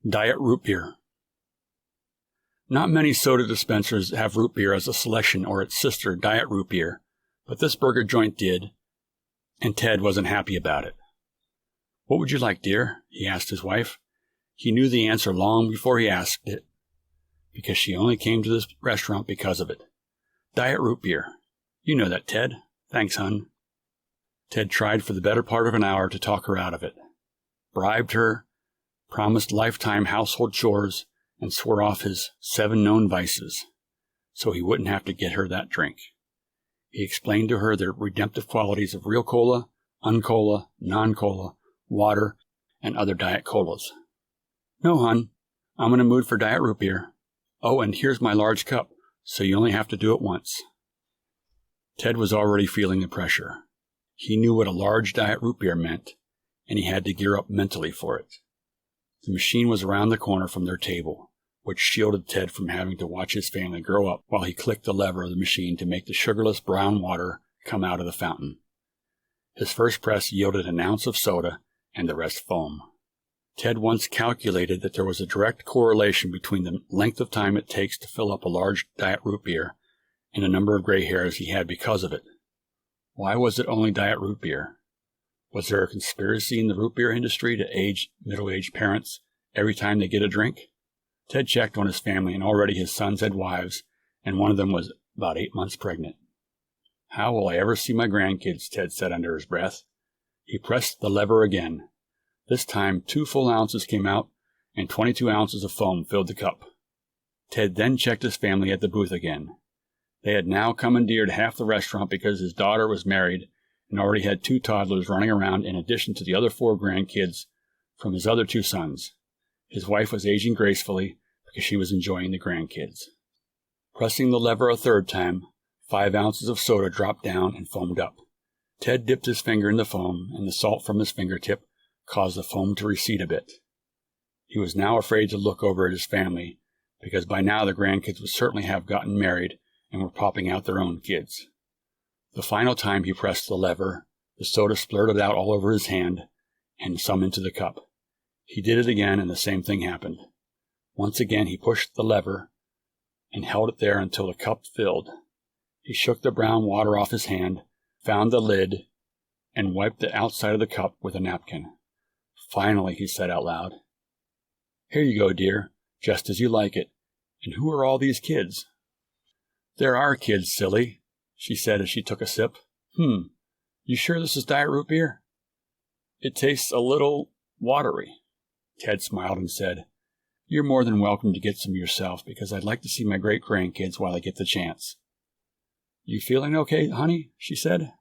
Diet root beer. Not many soda dispensers have root beer as a selection or its sister, diet root beer, but this burger joint did, and Ted wasn't happy about it. "What would you like, dear?" he asked his wife. He knew the answer long before he asked it, because she only came to this restaurant because of it. "Diet root beer. You know that, Ted." "Thanks, hon." Ted tried for the better part of an hour to talk her out of it, bribed her, promised lifetime household chores, and swore off his 7 known vices, so he wouldn't have to get her that drink. He explained to her the redemptive qualities of real cola, uncola, non-cola, water, and other diet colas. "No, hon, I'm in a mood for diet root beer. Oh, and here's my large cup, so you only have to do it once." Ted was already feeling the pressure. He knew what a large diet root beer meant, and he had to gear up mentally for it. The machine was around the corner from their table, which shielded Ted from having to watch his family grow up while he clicked the lever of the machine to make the sugarless brown water come out of the fountain. His first press yielded an ounce of soda and the rest foam. Ted once calculated that there was a direct correlation between the length of time it takes to fill up a large diet root beer and the number of gray hairs he had because of it. Why was it only diet root beer? Was there a conspiracy in the root beer industry to age middle-aged parents every time they get a drink? Ted checked on his family, and already his sons had wives, and one of them was about 8 months pregnant. "How will I ever see my grandkids?" Ted said under his breath. He pressed the lever again. This time 2 full ounces came out, and 22 ounces of foam filled the cup. Ted then checked his family at the booth again. They had now commandeered half the restaurant because his daughter was married and already had 2 toddlers running around in addition to the other 4 grandkids from his other 2 sons. His wife was aging gracefully because she was enjoying the grandkids. Pressing the lever a third time, 5 ounces of soda dropped down and foamed up. Ted dipped his finger in the foam, and the salt from his fingertip caused the foam to recede a bit. He was now afraid to look over at his family, because by now the grandkids would certainly have gotten married and were popping out their own kids. The final time he pressed the lever, the soda splurted out all over his hand and some into the cup. He did it again, and the same thing happened. Once again he pushed the lever and held it there until the cup filled. He shook the brown water off his hand, found the lid, and wiped the outside of the cup with a napkin. "Finally," he said out loud. "Here you go, dear, just as you like it. And who are all these kids?" "They're our kids, silly," she said as she took a sip. You sure this is diet root beer?" "It tastes a little watery." Ted smiled and said, "You're more than welcome to get some yourself, because I'd like to see my great-grandkids while I get the chance." "You feeling okay, honey?" she said.